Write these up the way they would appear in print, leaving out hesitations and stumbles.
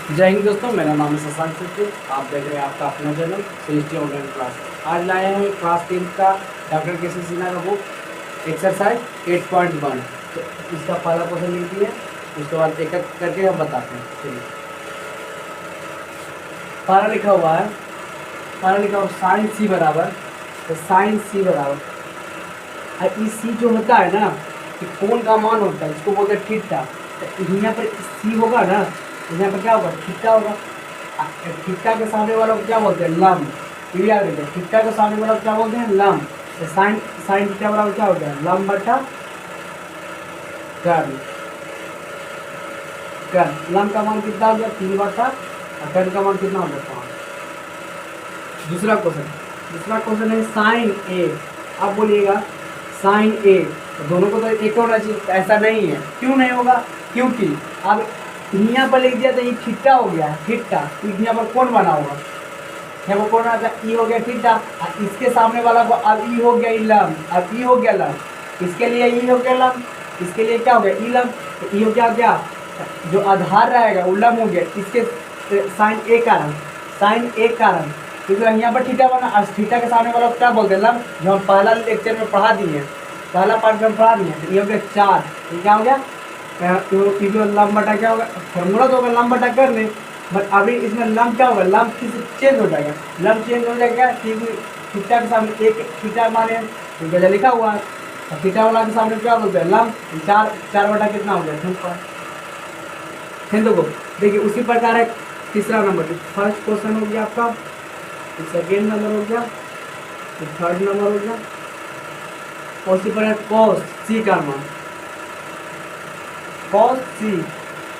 जय हिंद दोस्तों, मेरा नाम है शशांक सिद्धू। आप देख रहे हैं आपका अपना चैनल CST ऑनलाइन क्लास। आज लाए हैं क्लास 10 का डॉक्टर के सी सिन्हा का बुक एक्सरसाइज 8.1। तो इसका पहला क्वेश्चन लिखती है, उसके बाद एक एक करके हम बताते हैं। चलिए, पहला लिखा हुआ है, साइन सी बराबर, तो साइन सी बराबर इस सी जो होता है ना, कि कोण का मान होता है, इसको बोलते हैं थीटा। तो यहाँ पर सी होगा ना, यहाँ पर क्या होगा, थीटा होगा। थीटा के सामने वाला को क्या बोलते हैं, लंब। ये याद रखिए, थीटा के सामने वाला को क्या बोलते हैं, लंब। तो साइन साइन थीटा बराबर क्या हो गया, लंब बटा कर्ल। लंब का मान कितना हो गया, 3 बटा, और कर्ल का मान कितना हो गया, 5। दूसरा क्वेश्चन है साइन ए। अब बोलिएगा साइन ए, तो दोनों को तो एक होना चाहिए, ऐसा नहीं है। क्यों नहीं होगा, क्योंकि अब यहाँ पर लिख दिया तो ये थीटा हो गया, थीटा। तो यहाँ पर कौन बना होगा, यहाँ पर कौन बना था, ई हो गया थीटा। और इसके सामने वाला को अब ई हो गया, ई लंब। अब ई हो गया लंब, इसके लिए ई हो गया लंब, इसके लिए क्या हो गया, ई लंब। तो ई हो गया क्या, जो आधार रहेगा वो लंब हो गया, इसके साइन ए कारण, साइन ए कारण। क्योंकि यहाँ पर थीटा बना, और थीटा के सामने वाला को क्या बोलते हैं, लंब। जो हम पहला लेक्चर में पढ़ा दिए, पहला पार्ट में पढ़ा दिए। तो ये हो गया 4, ये क्या हो गया, जो लंब बटा क्या होगा, फॉर्मूला तो होगा लंब बटा कर ले, बट अभी इसमें लंब क्या होगा, लंब किसी चेंज हो जाएगा, लंब चेंज हो जाएगा। क्योंकि थीटा के सामने एक थीटा माने तो लिखा हुआ है, और थीटा वाला के सामने क्या बोलते हैं, लंब। 4 बटा कितना हो गया, 10। देखो, देखिए उसी प्रकार है तीसरा नंबर। फर्स्ट क्वेश्चन हो गया आपका, सेकेंड नंबर हो गया, थर्ड नंबर हो गया, और उसी प्रकार कॉस सी का मान, कॉस सी।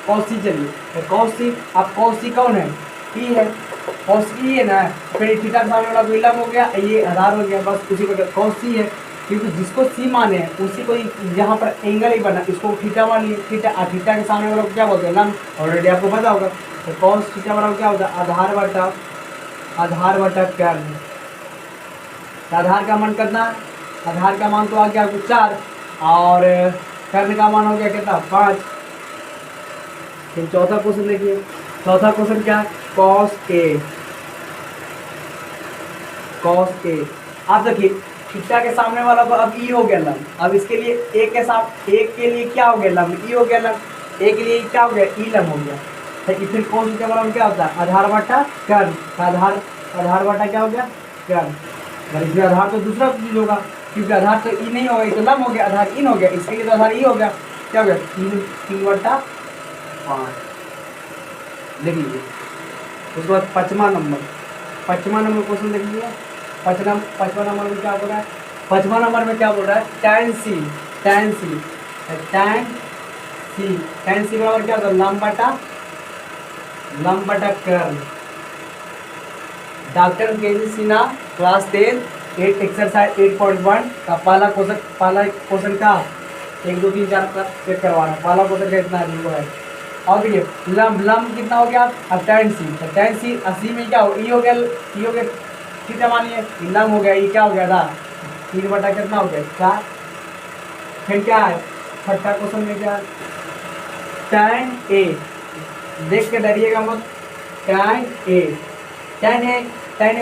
चलिए कॉस सी, अब कॉस सी कौन है, ई है, कॉस ई है ना। फिर थीटा के सामने वाला विलंब हो गया, ये आधार हो गया, बस उसी को कॉस सी है। क्योंकि जिसको सी माने हैं उसी को यहाँ पर एंगल ही बना, इसको थीटा मान लिए, थीटा। और थीटा के सामने वाला को क्या बोलते हैं, लंब। ऑलरेडी आपको पता होगा। तो कॉस थीटा वाला क्या होता है, आधार बटा कर्ल। आधार का मान कितना, आधार का मान तो आ गया आपको 4, और कर्ल का मान हो गया कितना, 5। फिर चौथा क्वेश्चन देखिए, चौथा क्वेश्चन क्या है, कॉस ए। आप देखिए थीटा के सामने वाला को अब ई हो गया लंब। अब इसके लिए ए के साथ, ए के लिए क्या हो गया, लंब, ई हो गया लंब। ए के लिए क्या हो गया, ई लंब हो गया। तो फिर कॉस थीटा वाला क्या होता है, आधार बटा कर्ल। आधार बटा क्या हो गया, कर्ल। और इसमें आधार तो दूसरा चीज होगा, क्योंकि आधार तो ई नहीं होगा, ये तो लंब हो गया, आधार इन हो गया, इसके लिए तो आधार ई हो गया। क्या हो गया, 3 बटा 5। लिख लीजिए। उसके बाद पाँचवा नंबर क्वेश्चन देख लीजिए। पाँचवा नंबर में क्या बोल रहा है, पाँचवा नंबर में क्या बोल रहा है, tan सी बराबर क्या होता है, लंब बटा कर्ल। डॉक्टर के सी सिन्हा क्लास 10 एक्सरसाइज 8.1 का पहला क्वेश्चन का 1 2 3 4 का चेक करवाना। पहला क्वेश्चन का इतना है। और देखिए लंब कितना हो गया, अब tan सी 80 में क्या हो, ई हो गया थीटा मानिए, लंब हो गया, ये क्या हो गया था, 3 बटा कितना हो गया, 4। फिर क्या है, छठा क्वेश्चन में क्या है, tan ए। देख के डरिएगा मत, tan ए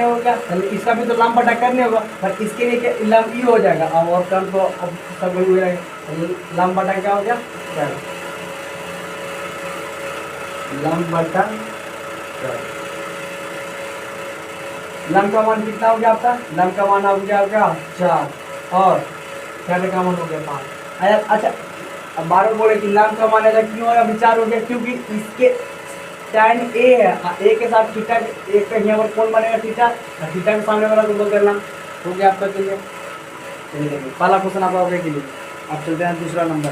हो गया, इसका भी तो लंब बटा करने होगा, पर इसके लिए क्या, लंब ई हो जाएगा। अब और कर्ल तो अब सब वही हो जाएगा, लंब बटा क्या हो गया, कर्ल। लंब बटा कर्ल। लंब का मान कितना हो गया आपका, लंब का मान हो गया 4, और कर्ल का मान हो गया 5। अच्छा, अब बार बार बोले कि लंब का मान ऐसा क्यों है, विचार हो गया, क्योंकि इसके tan ए है, ए के साथ थीटा, एक का यहाँ पर कौन बनेगा, थीटा। थीटा के सामने वाला तो बोलते हैं लंब हो गया आपका। चलिए पहला क्वेश्चन आपका हो गया क्लियर। अब चलते हैं दूसरा नंबर।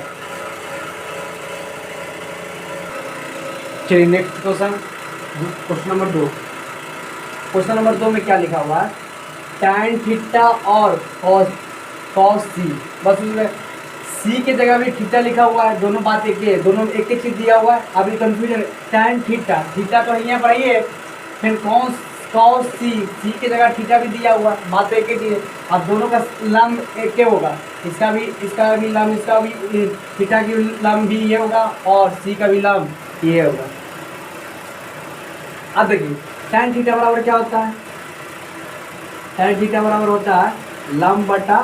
चलिए next question number 2। Question number 2 में क्या लिखा हुआ है, tan थीटा और cos सी। बस उसमें सी के जगह भी थीटा लिखा हुआ है, दोनों बात एक ही है, दोनों में एक ही चीज दिया हुआ है। अभी कंफ्यूजन, tan थीटा तो यहाँ पर ही है, फिर cos सी के जगह थीटा भी दिया हुआ है, बात तो एक ही चीज है। अब दोनों का लंब एक ही होगा, इसका भी लंब, इसका भी थीटा की लंब भी ये होगा, और सी का भी लंब ये होगा। अब देखिए tan थीटा बराबर क्या होता है, tan थीटा बराबर होता है लंब बटा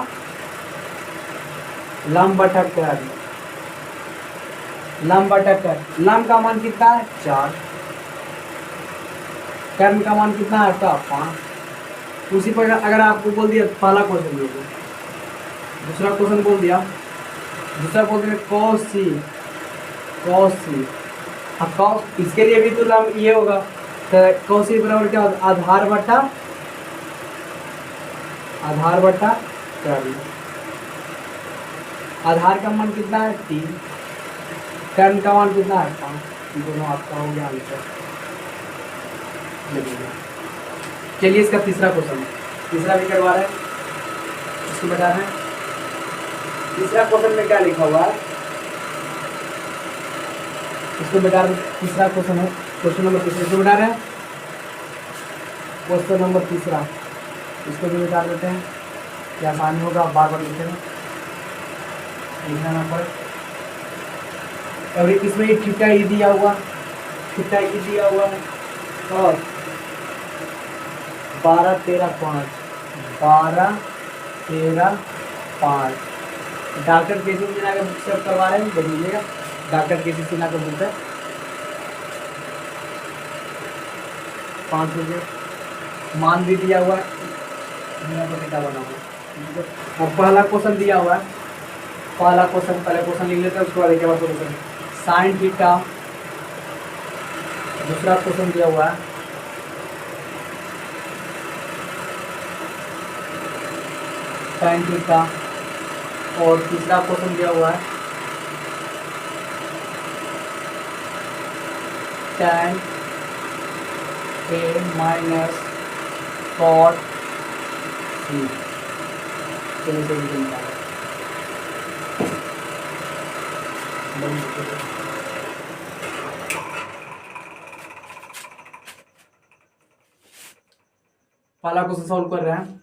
कर्ल। लंब बटा कर्ल, लंब का मान कितना है 4, कर्ल का मान कितना है आपका 5। उसी पर अगर आपको बोल दिया पहला क्वेश्चन बोल दिया, दूसरा क्वेश्चन बोल दिया, दूसरा बोल दिया cos c, अब cos इसके लिए भी तो लंब ये होगा, तो cos c बराबर क्या होता है आधार बटा कर्ल। आधार का मान कितना है 3, कर्ल का मान कितना है 5, दोनों आपका हो गया आंसर। चलिए इसका तीसरा क्वेश्चन, तीसरा भी करवा रहे हैं, इसको बता रहे हैं तीसरा क्वेश्चन में क्या लिखा हुआ है, इसको बता रहे हैं। तीसरा क्वेश्चन है, क्वेश्चन नंबर तीसरा, इसको बता रहे हैं क्वेश्चन नंबर तीसरा, इसको भी बता देते हैं, क्या आसानी होगा, आप बार बार लिखेंगे, लिखना ना पड़े। और इसमें ये थीटा ही दिया हुआ, थीटा ही दिया हुआ है, और 12 13 5, 12 13 5 डॉक्टर केसी सिन्हा का बुक से आप करवा रहे हैं, देख लीजिएगा डॉक्टर केसी सिन्हा का बुक है, 5 रुपये मान भी दिया हुआ है, थीटा बना हुआ और पहला क्वेश्चन दिया हुआ है, पहला क्वेश्चन पहले क्वेश्चन लिख लेते हैं, उसके बाद एक बार सोल्यूशन साइन थीटा। दूसरा क्वेश्चन दिया हुआ है साइन थीटा, और तीसरा क्वेश्चन दिया हुआ है tan a minus cot c। चलिए से निकालते हैं। पहला क्वेश्चन सॉल्व कर रहे हैं,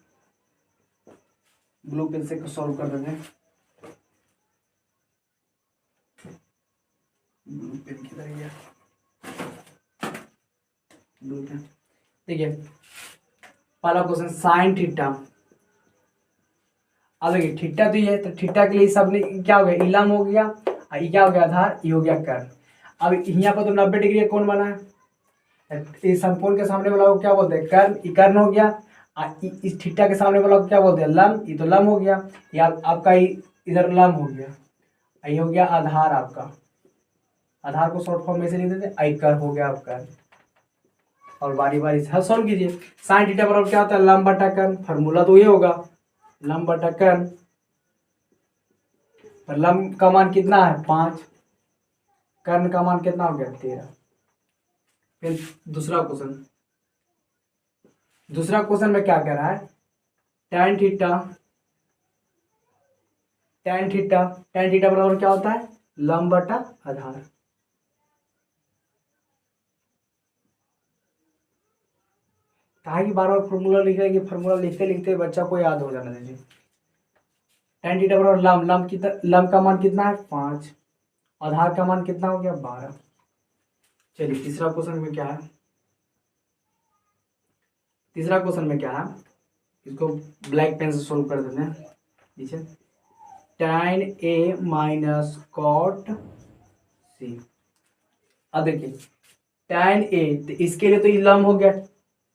ब्लू पेन से सॉल्व कर रहे हैं, ब्लू पेन किधर गया, ब्लू पेन, देखिए पहला क्वेश्चन साइन थीटा। अब देखिए थीटा तो ये है, तो थीटा के लिए सब ने क्या हो गया, इलम हो गया, और ये क्या हो गया आधार, ये हो गया कर्ल। अब यहाँ पर तो 90 डिग्री का कोण बना है, इस समकोण के सामने वाला को क्या बोलते हैं कर्ल, ये कर्ल हो गया, इस थीटा के सामने वाला को क्या बोलते हैं लंब, ये तो लंब हो गया, या आपका इधर लंब हो गया, ये हो गया आधार आपका, आधार को शॉर्ट फॉर्म में से लिख देते हैं, आई कर्व हो गया आपका। और बारी बारी से सॉल्व कीजिए। साइन थीटा बराबर क्या होता है लंब बटा कर्ल, फार्मूला तो ये होगा लंब बटा कर्ल, पर लंब का मान कितना है 5, कर्ल का मान कितना हो गया 13। फिर दूसरा क्वेश्चन में क्या कह रहा है tan थीटा बराबर क्या होता है लंब बटा आधार। कहा कि बार बार फॉर्मूला लिख रहे हैं कि फॉर्मूला लिखते लिखते बच्चा को याद हो जाना चाहिए। tan थीटा बराबर लंब का मान कितना है 5, आधार का मान कितना हो गया 12। चलिए तीसरा क्वेश्चन में क्या है, तीसरा क्वेश्चन में क्या है, इसको ब्लैक पेन से सोल्व कर देते हैं। नीचे tan a minus cot c। अब देखिए tan a तो इसके लिए तो ये लंब हो गया,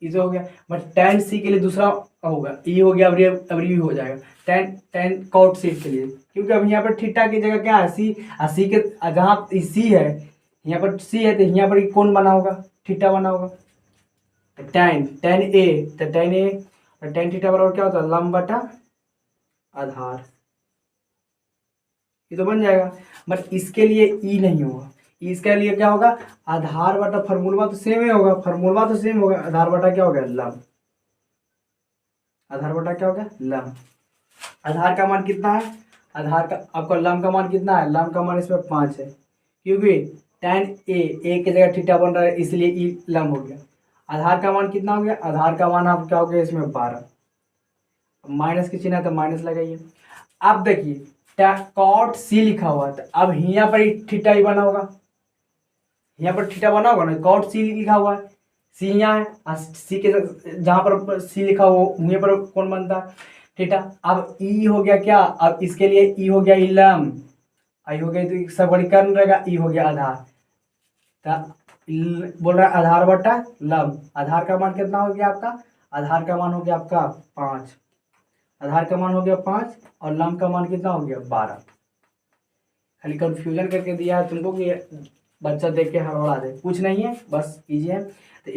इसे हो गया, बट tan c के लिए दूसरा होगा, ये हो गया, अब ये हो जाएगा tan cot c के लिए, क्योंकि अब यहाँ पर थीटा की जगह क्या है सी, सी के जहाँ सी है यहाँ पर सी है, तो यहाँ पर कौन बना होगा थीटा बना होगा, tan a, तो tan a और tan थीटा बराबर क्या होता है लंब बटा आधार, ये तो बन जाएगा, बट इसके लिए ई नहीं होगा, इसके लिए क्या होगा आधार बटा, फॉर्मूला तो सेम ही होगा, फॉर्मूला तो सेम होगा, आधार बटा क्या होगा लंब, आधार बटा क्या होगा लंब। आधार का मान कितना है, आधार का आपका लंब का मान कितना है, लंब का मान इसमें 5 है, क्योंकि tan a की जगह थीटा बन रहा है इसलिए ई लंब हो गया। आधार का मान कितना हो गया, आधार का मान आप क्या हो गया इसमें 12, माइनस की चिन्ह है तो माइनस लगाइए। अब देखिए cot c लिखा हुआ है, तो अब यहाँ पर थीटा ही बना होगा, यहाँ पर थीटा बना होगा ना, cot c लिखा हुआ है, सी यहाँ है, सी के जहाँ पर सी लिखा हो वहीं पर कौन बनता है, थीटा। अब ई हो गया क्या, अब इसके लिए ई हो गया इलम, आई हो गया तो सवर्गीकरण रहेगा, ई हो गया आधार। बोल रहा है आधार बटा लंब, आधार का मान कितना हो गया आपका, आधार का मान हो गया आपका 5, आधार का मान हो गया 5 और लंब का मान कितना हो गया 12। खाली कंफ्यूजन करके दिया है तुमको कि बच्चा देख के हड़बड़ा दे, कुछ नहीं है, बस कीजिए। तो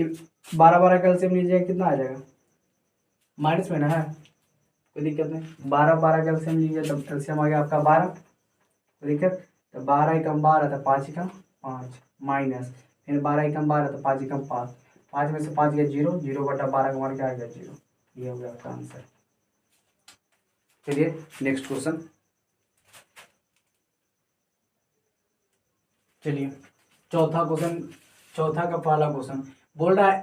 12 का एलसीएम लीजिएगा कितना आ जाएगा, माइनस में ना है, कोई दिक्कत नहीं। 12 का एलसीएम लीजिए तब एलसीएम आ गया आपका 12, कोई दिक्कत। तो 12 एकम 12 तो 5 एकम 5 माइनस, फिर 12 एकम 12 तो 5 एकम 5, 5 में से 5 गया 0, 0 बटा 12 का मान क्या आ गया 0। ये हो गया आपका आंसर। चलिए नेक्स्ट क्वेश्चन। चलिए चौथा क्वेश्चन, चौथा का पहला क्वेश्चन बोल रहा है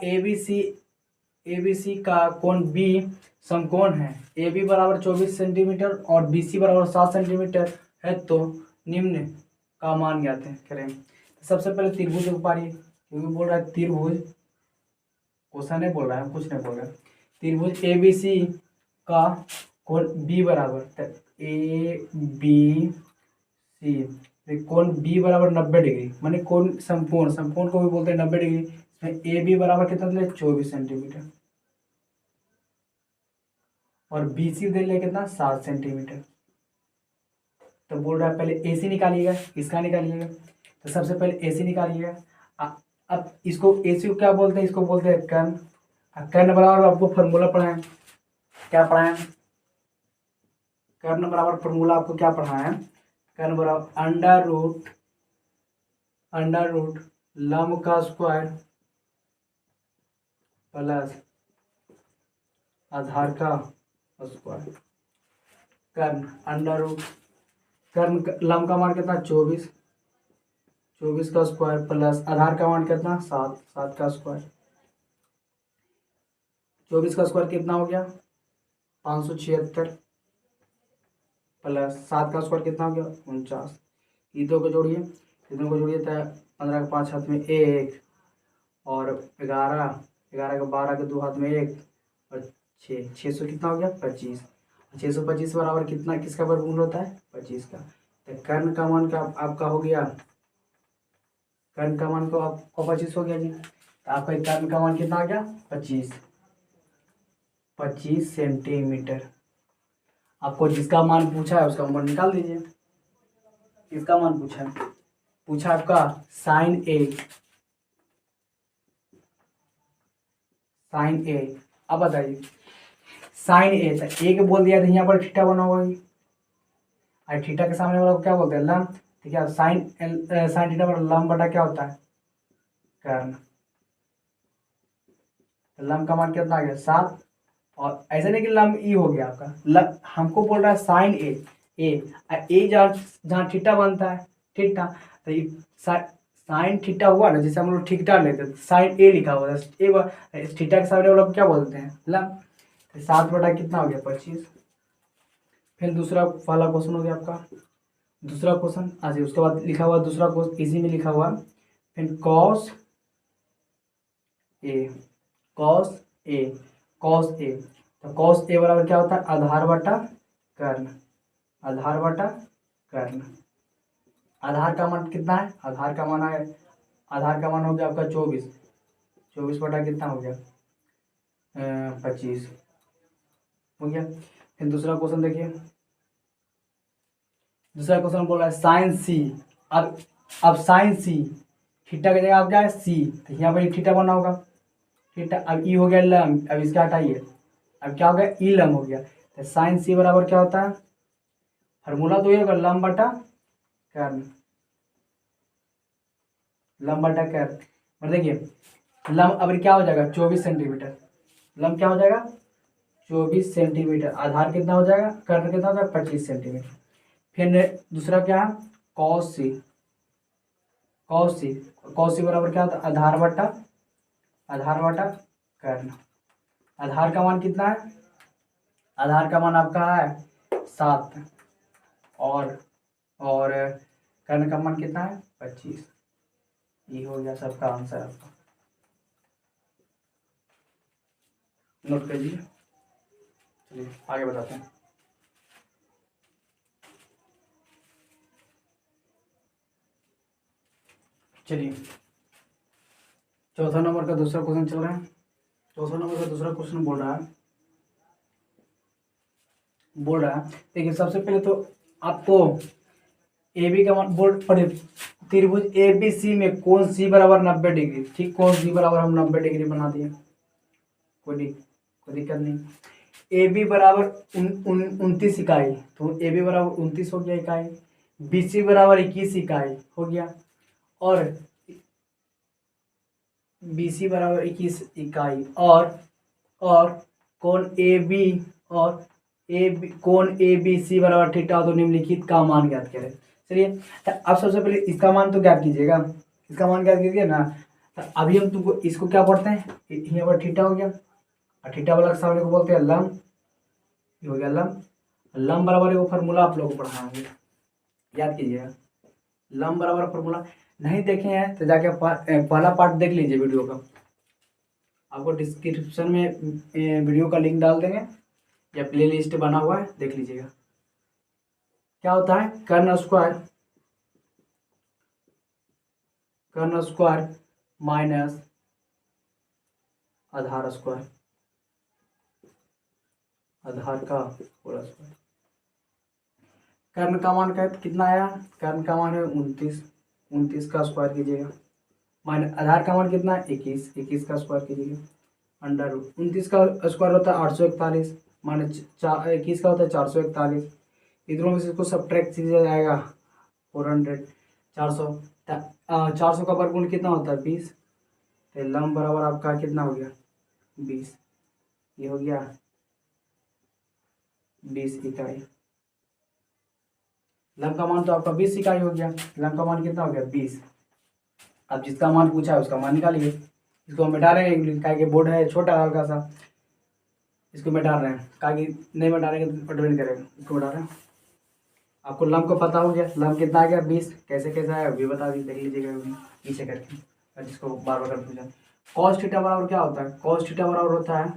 एबीसी का कोण बी समकोण है, ए बी बराबर 24 सेंटीमीटर और बी सी बराबर 7 सेंटीमीटर है, तो निम्न का मान ज्ञात है करें। सबसे पहले त्रिभुज को पारिए, क्योंकि बोल रहा है त्रिभुज, क्वेश्चन नहीं बोल रहा है, कुछ नहीं बोल रहा है। त्रिभुज ए बी सी का कोण बी बराबर, ए बी सी कोण बी बराबर 90 डिग्री, माने कोण समकोण, समकोण को भी बोलते हैं 90 डिग्री। इसमें ए बी बराबर कितना दे 24 सेंटीमीटर और बी सी दे लिया कितना 7 सेंटीमीटर। तो बोल रहा है पहले ए सी निकालिएगा, इसका निकालिएगा। तो सबसे पहले ए सी निकालिएगा। अब इसको ए सी को क्या बोलते हैं, इसको बोलते हैं कर्ण। कर्ण बराबर आपको फॉर्मूला पढ़ाएं, क्या पढ़ाएं, कर्ण बराबर फॉर्मूला आपको क्या पढ़ाएं, कर्ण बराबर अंडर रूट लंब का स्क्वायर प्लस आधार का स्क्वायर। कर्ण अंडर रूट, कर्ण लंब का मान कितना 24, 24 का स्क्वायर प्लस आधार का मान कितना 7, 7 का स्क्वायर। 24 का स्क्वायर कितना हो गया 576 प्लस 7 का स्क्वायर कितना हो गया 49। ये दो को जोड़िए, दोनों को जोड़िए तो 15 के 5 हाथ में 1 और 11, 11 के 12 के 2 हाथ में 1 और 6, 600 कितना हो गया 25। 625 बराबर कितना, किसका वर्गमूल होता है 25 का। तो कर्ण का मान का आपका हो गया, कर्ण का मान को आपको 25 हो गया जी। तो आपका कर्ण का मान कितना आ गया 25 सेंटीमीटर। आपको जिसका मान पूछा है उसका मान निकाल दीजिए। किसका मान पूछा है, पूछा आपका साइन ए, साइन ए। अब बताइए साइन ए, तो ए के बोल दिया तो यहाँ पर थीटा बना होगा, और थीटा के सामने वाला को क्या बोलते हैं लंब, ठीक है। साइन साइन थीटा पर लंब बटा क्या होता है कर्ण। तो लंब का मान कितना आ गया 7, और ऐसा नहीं कि लंब ई हो गया आपका, हमको बोल रहा है साइन ए, ए जहाँ जहाँ थीटा बनता है थीटा, तो ये साइन थीटा हुआ ना, जैसे हम लोग थीटा लेते हैं साइन ए लिखा हुआ है, ए थीटा के सामने वाला को क्या बोलते हैं लंब। तो 7 बटा कितना हो गया 25। फिर दूसरा वाला क्वेश्चन हो गया आपका, दूसरा क्वेश्चन अच्छा उसके बाद लिखा हुआ दूसरा क्वेश्चन इसी में लिखा हुआ, फिर cos A, cos A, cos A. तो कॉस ए बराबर क्या होता है आधार बटा कर्ण, आधार बटा कर्ण। आधार का मान कितना है, आधार का मान है, आधार का मान हो गया आपका 24, 24 बटा कितना हो गया 25 हो गया। फिर दूसरा क्वेश्चन देखिए, दूसरा क्वेश्चन बोल रहा है साइन सी। अब साइन सी, थीटा की जगह आप क्या है सी, तो यहाँ पर थीटा बना होगा थीटा। अब ई हो गया लंब, अब इसका हटाइए, अब क्या हो गया ई लंब हो गया। तो साइन सी बराबर क्या होता है, फार्मूला तो ये होगा लंब बटा कर्ण, लंब बटा कर्ण। और देखिए लंब अब क्या हो जाएगा 24 सेंटीमीटर, लंब क्या हो जाएगा 24 सेंटीमीटर, आधार कितना हो जाएगा कर्ण कितना हो जाएगा 25 सेंटीमीटर। फिर दूसरा क्या है कॉस सी, कॉस सी, कॉस सी बराबर क्या होता है आधार बटा, आधार बटा कर्ण। आधार का मान कितना है, आधार का मान आपका है 7 और कर्ण का मान कितना है 25। ये हो गया सबका आंसर आपका। नोट कर लीजिए। चलिए आगे बताते हैं। चलिए चौथा नंबर का दूसरा क्वेश्चन चल रहा है। चौथा नंबर का दूसरा क्वेश्चन बोल रहा है देखिए, सबसे पहले तो आपको ए बी का मान बोल पड़े, त्रिभुज ए बी सी में कोण सी बराबर 90 डिग्री, ठीक, कोण सी बराबर हम 90 डिग्री बना दिए, कोई दिक्कत नहीं। ए बी बराबर 29 इकाई, तो ए बी बराबर 29 हो गया इकाई, बी सी बराबर 21 इकाई हो गया, और बी सी बराबर 21 इकाई, और कोण ए बी और कोण ए बी सी बराबर थीटा, तो निम्नलिखित का मान ज्ञात करें। चलिए तो अब सबसे पहले इसका मान तो ज्ञात कीजिएगा, इसका मान ज्ञात कीजिए ना। तो अभी हम तुमको इसको क्या पढ़ते हैं, यहाँ पर थीटा हो गया, और थीटा वाला के सामने को बोलते हैं लंब, ये हो गया लंब। लंब बराबर वो फार्मूला आप लोगों को पढ़ाएंगे, याद कीजिएगा। लंब बराबर फार्मूला नहीं देखे हैं तो जाके पहला पार्ट देख लीजिए वीडियो का, आपको डिस्क्रिप्शन में वीडियो का लिंक डाल देंगे या प्ले लिस्ट बना हुआ है, देख लीजिएगा। क्या होता है, कर्ण स्क्वायर माइनस आधार स्क्वायर, आधार का पूरा स्क्वायर। कर्ण का मान का कितना आया, कर्ण का मान है 29 का स्क्वायर कीजिएगा, माइनस आधार का मान कितना है 21 का स्क्वायर कीजिएगा, अंडर रूट 29 का स्क्वायर होता है 841, माइनस 21 का होता है 441, इधरों में से इसको सब्ट्रैक्ट किया जाएगा 400, 400 400 का वर्गमूल कितना होता है 20, तो लंब बराबर आपका कितना हो गया 20, ये हो गया 20 इकाई। लंब का मान तो आपका 20 इकाई हो गया, लंब का मान कितना हो गया 20। अब जिसका मान पूछा है उसका मान निकालिए। इसको हम मिटा रहे हैं, क्या कि बोर्ड है छोटा हल्का सा, इसको मिटा रहे हैं, क्या कि नहीं मिटाने के तो नहीं करेगा, इसको मिटा रहे हैं। आपको लंब को पता हो गया, लंब कितना आ गया 20, कैसे कैसे आया भी बता दी, देख लीजिएगा पीछे करके, और जिसको बार बार पूछा। कॉस थीटा बराबर क्या होता है, कॉस थीटा बराबर होता है,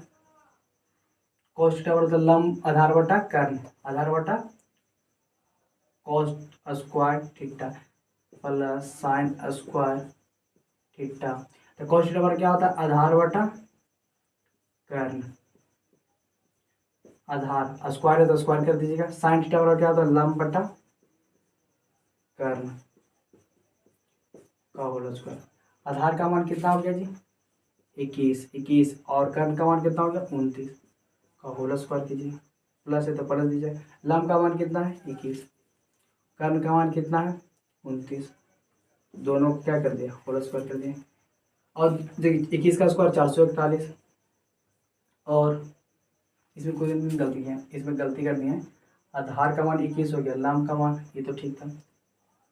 कॉस थीटा बराबर लंब आधार बटा कर्ण, आधार बटा cos square theta plus sine square theta. तो कॉस थीटा बराबर क्या होता है, आधार बटा कर्ण, आधार स्क्वायर है तो स्क्वायर कर दीजिएगा। साइन थीटा बराबर क्या होता है, लंब बटा कर्ण का होल स्क्वायर। आधार का मान कितना हो गया जी 21, और कर्ण का मान कितना हो गया 29 का होल स्क्वायर कीजिए, प्लस है तो प्लस दीजिए। लंब का मान कितना है 21, कर्ण का मान कितना है 29, दोनों को क्या कर दिया होल स्क्वायर कर दिया। और देखिए 21 का स्क्वायर 441, और इसमें कोई गलती है, इसमें गलती कर दी है। आधार का मान 21 हो गया, लंब का मान ये तो ठीक था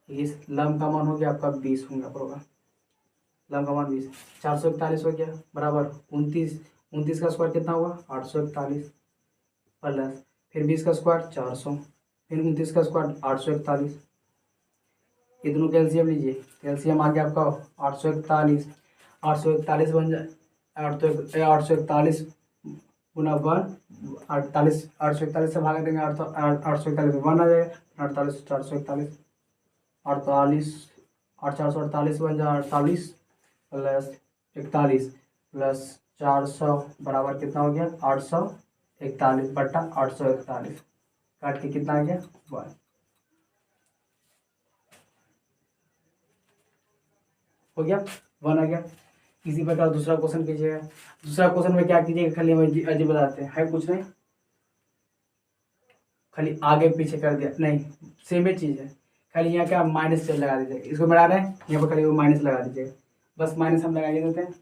21, लंब का मान हो गया आपका 20 होगा, लंब का मान 20, 441 हो गया बराबर 29 का स्क्वायर कितना हुआ 841, प्लस फिर 20 का स्क्वायर 400, फिर 29 का स्क्वायर 841, ये दोनों कैल्शियम लीजिए, कैल्शियम आ गया आपका 841, 841 बन जाए 841 गुना 1, 841 से भागा देंगे 841 में 1 आ जाएगा, 48 441, 48 8 448 बन जाए 48 प्लस 41 प्लस 400 बराबर कितना हो गया 841 बटा 841, काट के कितना आ गया 1, हो गया 1 आ गया। इसी प्रकार दूसरा क्वेश्चन कीजिएगा। दूसरा क्वेश्चन में क्या कीजिएगा, खाली हम अजीब बताते हैं, है कुछ नहीं, खाली आगे पीछे कर दिया, नहीं सेम ही चीज़ है, खाली यहाँ क्या माइनस से लगा दीजिएगा, इसको मिला रहे हैं यहाँ पर खाली वो माइनस लगा दीजिएगा, बस माइनस हम लगा देते हैं,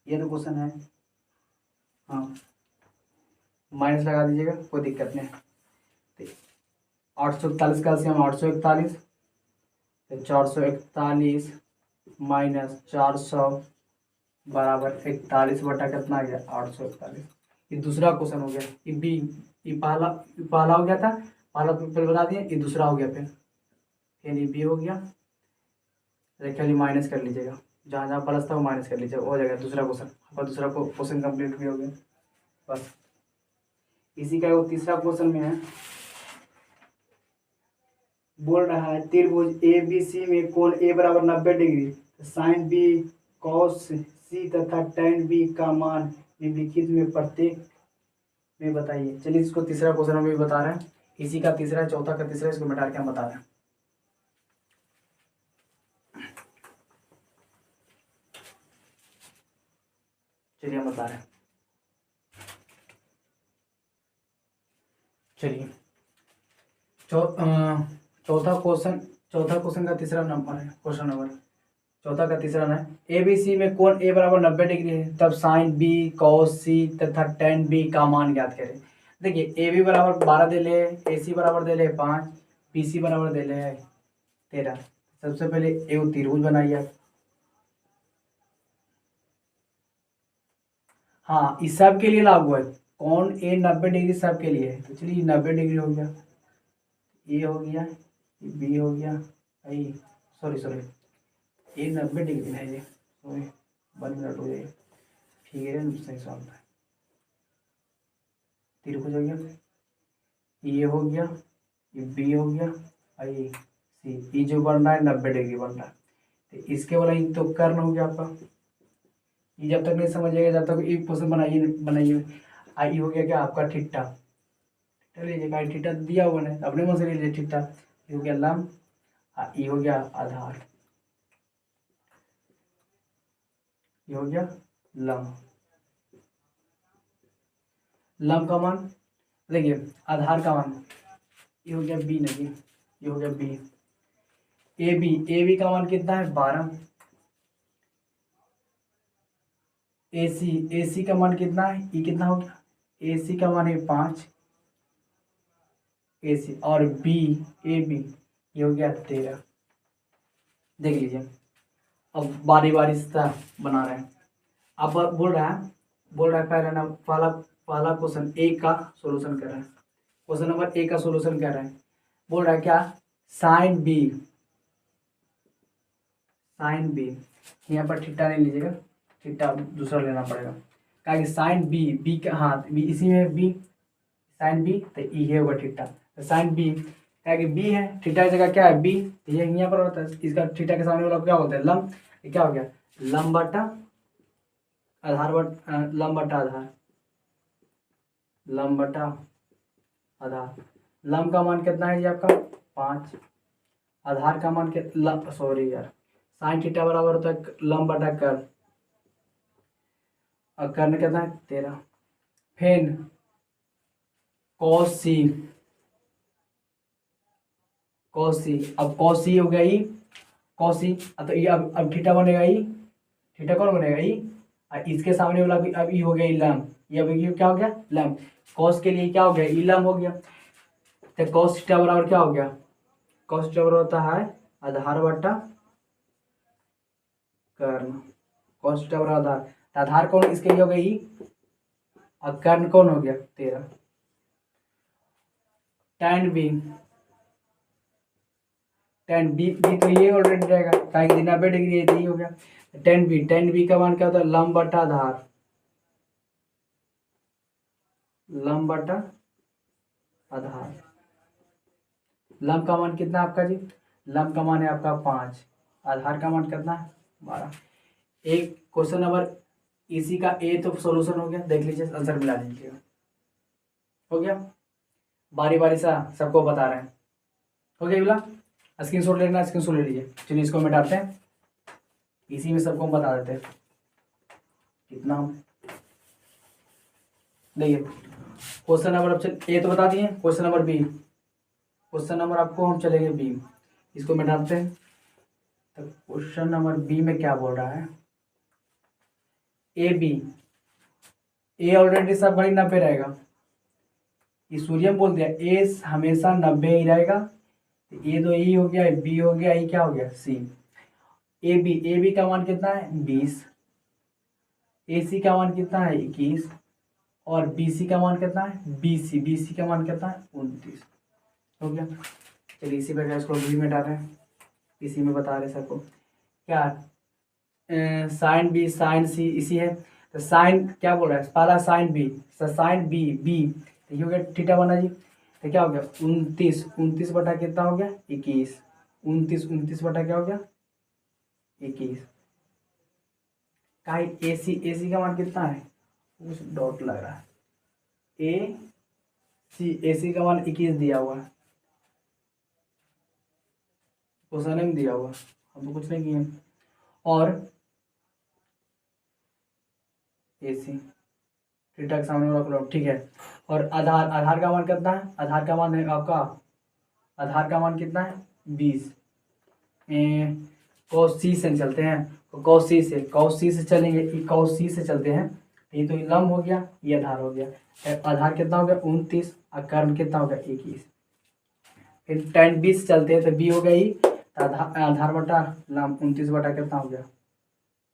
ये तो क्वेश्चन है, हाँ माइनस लगा दीजिएगा कोई दिक्कत नहीं। तो 841 का हम 841, 441 माइनस 400 बराबर 41 बटा कितना आ गया 841। ये दूसरा क्वेश्चन हो गया, ये बी, ये पहला हो गया था, पहला पहले बता दिए, ये दूसरा हो गया, फिर ये बी हो गया, खाली माइनस कर लीजिएगा, जहाँ जहाँ प्लस था वो माइनस कर लीजिएगा, हो जाएगा दूसरा क्वेश्चन, आपका दूसरा क्वेश्चन कंप्लीट भी हो गया। बस इसी का वो तीसरा क्वेश्चन में है, बोल रहा है त्रिभुज ए बी सी में कोण ए बराबर 90 डिग्री, साइन बी कॉस सी तथा टेन बी का मान निम्नलिखित में प्रत्येक में बताइए। चलिए इसको तीसरा क्वेश्चन में भी बता रहे हैं, इसी का तीसरा चौथा का तीसरा, इसको मिटा के हम बता रहे हैं। चलिए हम बता रहे हैं। चलिए चौथा क्वेश्चन का तीसरा नंबर है, क्वेश्चन नंबर चौथा का तीसरा है, ए बी सी में कोण ए बराबर 90 डिग्री है, तब साइन बी कॉस सी तथा टेन बी का मान ज्ञात करें। देखिए ए बी बराबर 12 दे ले, ए सी बराबर दे ले 5, बी सी बराबर दे ले 13। सबसे पहले एक त्रिभुज बनाइए। हाँ इस सब के लिए लागू है, कोण ए 90 डिग्री सब के लिए है, तो चलिए 90 डिग्री हो गया, ए हो गया, बी हो गया, आई सॉरी ये 90 डिग्री है, ये सॉरी 1 मिनट हो जाएगा, फिर सही सवाल है। त्रिभुज हो गया, ये हो गया, ये बी हो गया, आई सी, ये जो बन रहा है 90 डिग्री बन रहा है, तो इसके वाला ये तो कर्ण हो गया आपका। ये जब तक नहीं समझिएगा, जब तक एक क्वेश्चन बनाइए। आई हो गया क्या आपका ठिट्टा, लीजिएगा थीटा दिया हुआ है, अपने मन से ले लीजिए थीटा, ये हो गया लंब, ये हो गया आधार, ये हो गया लंब। लंब का मान देखिए, आधार का मान ये हो गया बी, नहीं ये हो गया बी। ए बी का मान कितना है 12। ए सी का मान कितना है, ये कितना हो गया, ए सी का मान है 5 ए सी, और बी ए बी ये हो गया 13। देख लीजिए, अब बारी बारी से बना रहे हैं। अब बोल रहा है पहला ना पहला क्वेश्चन ए का सॉल्यूशन कर रहा है, क्वेश्चन नंबर ए का सॉल्यूशन कर रहा है। बोल रहा है क्या, साइन बी यहाँ पर थीटा नहीं लीजिएगा, थीटा दूसरा लेना पड़ेगा, क्या कि साइन बी का, हाँ बी इसी में बी, साइन बी तो ये होगा थीटा, तो साइन बी क्या कि बी है, थीटा की जगह क्या है बी, तो ये यहाँ पर होता है, इसका थीटा के सामने वाला क्या बोलते हैं लंब, ये क्या हो गया लंब बटा आधार, लंब बटा आधार, लंब बटा आधार। लंब का मान कितना है जी आपका 5, आधार का मान सॉरी यार, साइन थीटा बराबर होता है लंब बटा कर्ण, और कर्ण कितना है 13। फिर कॉस सी, अब कॉस सी हो गया ई, कॉस सी, तो ये अब थीटा बनेगा ई, थीटा कौन बनेगा ई, और इसके सामने वाला भी अब ई हो गया ई लंब, ये अब ये क्या हो गया लंब, कॉस के लिए क्या हो गया ई लंब हो गया, तो कॉस थीटा बराबर क्या हो गया, कॉस थीटा बराबर होता है आधार बटा कर्ण, कॉस थीटा बराबर आधार, तो आधार कौन इसके लिए हो गया ई, और कर्ण कौन हो गया 13। टेन बी तो ये ऑलरेडी रहेगा, कहीं 90 डिग्री है, हो गया। टेन बी का मान क्या होता है लंब बटा आधार, लंब बटा आधार। लंब का मान कितना आपका जी, लंब का मान है आपका 5, आधार का मान कितना है 12। एक क्वेश्चन नंबर इसी का ए तो सॉल्यूशन हो गया, देख लीजिए आंसर मिला दीजिएगा, हो गया। बारी बारी सा सबको बता रहे हैं, हो गया बोला, स्क्रीनशॉट लेना, स्क्रीनशॉट ले लीजिए। चलिए इसको मिटाते हैं, इसी में सबको हम बता देते हैं कितना हम, देखिए क्वेश्चन नंबर अब ए तो बता दिए, question number B, question number आपको हम चलेंगे बी, इसको मिटाते हैं। तो क्वेश्चन नंबर बी में क्या बोल रहा है, ए बी, ए ऑलरेडी सब घड़ी 90 रहेगा, ये सूर्य बोल दिया ए हमेशा 90 ही रहेगा, तो ए तो ई हो गया, बी हो गया, ई क्या हो गया सी। ए बी का मान कितना है 20, ए सी का मान कितना है 21, और बी सी का मान कितना है बी सी का मान कितना है 29, हो गया। चलिए इसी पर इसको बी में डाल रहे हैं, इसी में बता रहे सबको क्या, साइन बी साइन सी इसी है, तो साइन क्या बोल रहा है, पहला sine B, sine B B, तो ये हो गया थीटा बना जी। तो क्या हो गया 29, 29 बटा कितना हो गया 21, 29, 29 बटा क्या हो गया 21। का ए सी का मान कितना है, कुछ डॉट लग रहा है, ए सी का मान 21 दिया हुआ है, क्वेश्चन में दिया हुआ, हम तो कुछ नहीं किए। और ए सी थीटा के सामने वाला प्लॉट, ठीक है। और आधार, आधार का मान कितना है, आधार का मान है आपका, आधार का मान कितना है 20। कॉस सी से चलते हैं, तो कॉस सी से चलेंगे, कॉस सी से चलते हैं, ये तो लंब हो गया, ये आधार हो गया। आधार कितना हो गया 29 और कर्ण कितना हो गया 21। फिर tan 20 चलते हैं तो बी हो गया ही, तो आधार बटा लंब 29 बटा कितना हो गया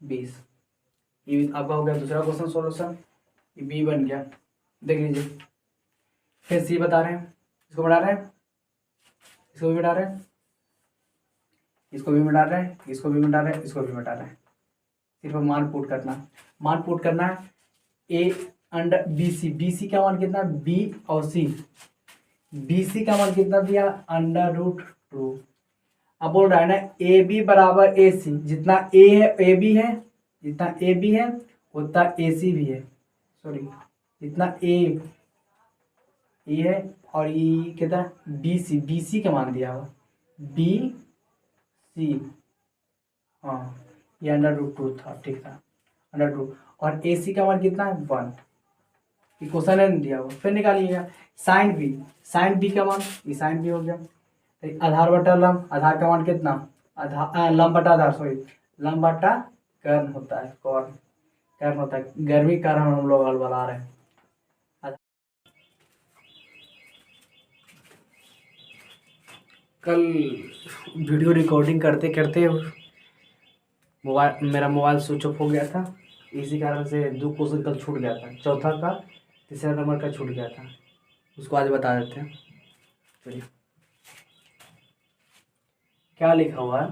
20। ये आपका हो गया दूसरा क्वेश्चन सॉल्यूशन, ये बी बन गया। देख लीजिए, फिर सी बता रहे हैं, इसको बढ़ा रहे हैं, इसको भी बढ़ा रहे हैं, इसको भी मिटा रहे हैं, इसको भी मिटा रहे हैं, इसको भी मिटा रहे हैं। सिर्फ मान पुट करना, मान पुट करना है। ए अंडर बी सी का मान कितना, बी और सी, बी सी का मान कितना दिया √2। अब बोल रहा है ना ए बी बराबर ए सी, जितना ए है ए बी है, जितना ए बी है उतना ए सी भी है, सॉरी जितना ए है और ये कितना बी सी का मान दिया हुआ बी सी, हाँ ये √2 था, ठीक था √2। और ए सी का मान कितना है 1, ये क्वेश्चन है दिया हुआ। फिर निकालिएगा साइन बी का मान, ये साइन बी हो गया। तो आधार बटा लंब, आधार का मान कितना, आधार लंब बटा आधार, सॉरी लंब बटा कर्ण होता है, कर्ण होता है, गर्मी कारण हम लोग हल बना रहे हैं। कल वीडियो रिकॉर्डिंग करते करते मेरा मोबाइल स्विच ऑफ हो गया था, इसी कारण से 2 क्वेश्चन कल छूट गया था, चौथा का तीसरा नंबर का छूट गया था, उसको आज बता देते हैं। चलिए क्या लिखा हुआ है,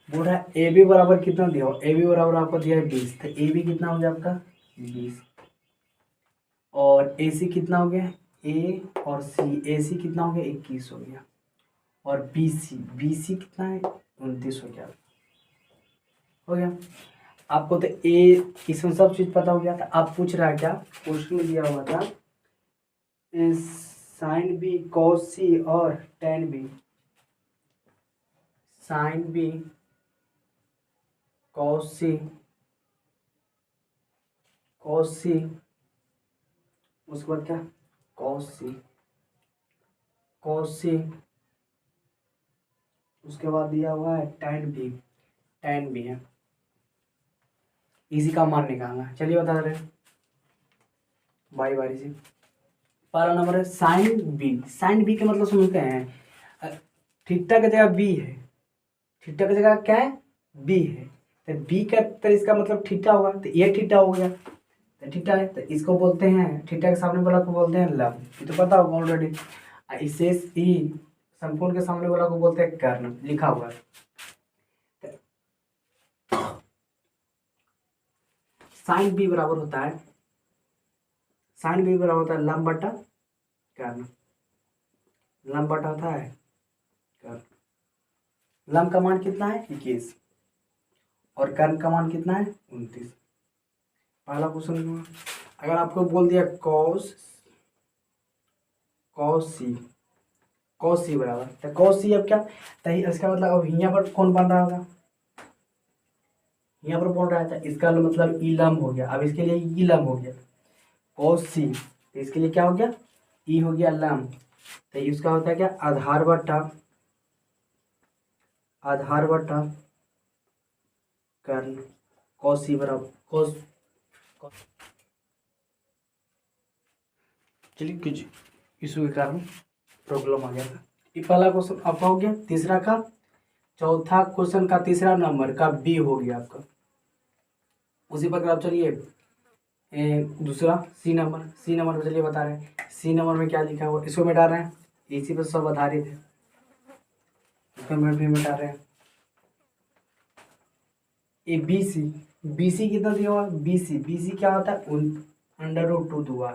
बोल रहा है ए बी बराबर कितना दिया हुआ, ए बी बराबर आपको दिया है 20, तो ए बी कितना हो गया आपका 20। और ए सी कितना हो गया, ए और सी, ए सी कितना हो गया 21 हो गया। और बी सी कितना है 29 हो गया। आपको तो ए इसमें सब चीज़ पता हो गया था। आप पूछ रहा है क्या, क्वेश्चन में दिया हुआ था साइन बी कॉस सी और tan B, sine B cos C उसके बाद क्या कॉस सी, उसके बाद दिया हुआ है टेन बी है, इसी का मान निकालना है। चलिए बता रहे हैं बारी बारी से। पहला नंबर है साइन बी का मतलब समझते हैं, थीटा की जगह बी है, थीटा की जगह क्या है बी है, तो बी का तो इसका मतलब थीटा होगा, तो ये थीटा हो गया, तो थीटा है, तो इसको बोलते हैं थीटा के सामने वाला को बोलते हैं लंब, ये तो पता होगा ऑलरेडी। इसे ही संपूर्ण के सामने वाला को बोलते हैं कर्ण, लिखा हुआ है। साइन बी बराबर होता है, लंब बटा कर्ण, लंब बटा होता है कर्ण। लंब का मान कितना है 21 और कर्ण का मान कितना है 29। पहला क्वेश्चन, अगर आपको बोल दिया कॉस सी बराबर, तो कॉस सी अब क्या, तो इसका मतलब अब यहाँ पर कौन बन रहा होगा, यहाँ पर बोल रहा था, इसका मतलब ई लंब हो गया। अब इसके लिए ई लंब हो गया कॉस सी, तो इसके लिए क्या हो गया ई हो गया लंब, तो इसका होता है क्या आधार बटा कर्ण, कॉस सी बराबर कॉस। चलिए कुछ इशू के कारण प्रॉब्लम आ गया था। ये पहला क्वेश्चन आपका हो गया। तीसरा का, चौथा क्वेश्चन का तीसरा नंबर का बी हो गया आपका। उसी पर आप चलिए दूसरा सी नंबर में चलिए बता रहे हैं सी नंबर में क्या लिखा हुआ, इसको मिटा रहे हैं, इसी पर सब आधारित है, इसको भी मिटा रहे हैं। ए बी सी BC कितना दिया हुआ है? BC क्या होता है? √2 हुआ,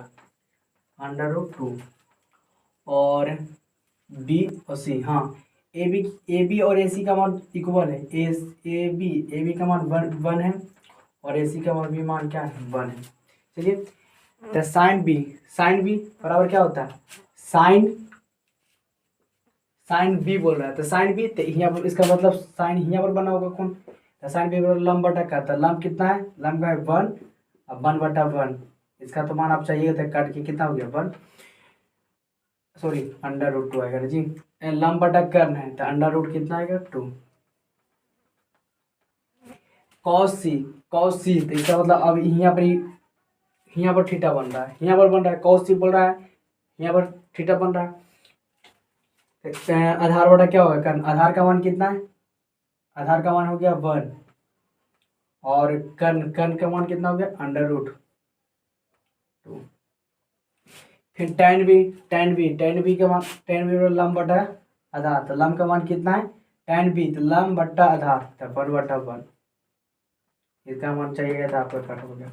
√2। और B और C, हाँ, AB और AC का मान इक्वल है। AB का मान 1 है और AC का मान भी मान क्या है? 1 है। चलिए, तो साइन B बराबर क्या होता है? साइन B बोल रहा है, तो साइन B, तो यहाँ पर इसका मतलब साइन यहाँ पर बना होगा कौन? तो साइन B बराबर लंब बटा का, तो लंब कितना है? लंब का है 1, अब 1/1, इसका तो मान आप चाहिए था, काट के कितना हो गया? 1, सॉरी, √2 आएगा जी। लंब बटा कर्ण है, तो √, कितना आएगा? 2। कॉस सी, तो इसका मतलब अब यहाँ पर थीटा बन रहा है, यहाँ पर बन रहा है कॉस सी बोल रहा है, यहाँ पर थीटा बन रहा है। तो आधार बटा क्या होगा? कर्ण। आधार का मान कितना है? आधार का मान हो गया 1, और कर्ण का मान कितना हो गया? √2। फिर tan b का मान, tan b लंब बटा आधार, तो लंब का मान कितना है? tan b, तो लंब बटा आधार, तो 1/1, इसका मान चाहिए था, आपका कट हो गया।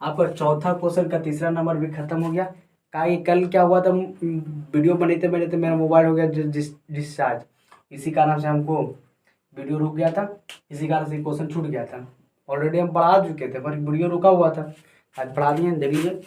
आपका चौथा क्वेश्चन का तीसरा नंबर भी खत्म हो गया। कल क्या हुआ था, वीडियो बनाते मेरा मोबाइल हो गया डिस्चार्ज, इसी कारण से हमको वीडियो रुक गया था, इसी कारण से क्वेश्चन छूट गया था। ऑलरेडी हम पढ़ा चुके थे पर वीडियो रुका हुआ था, आज पढ़ा दिए, देख लीजिए।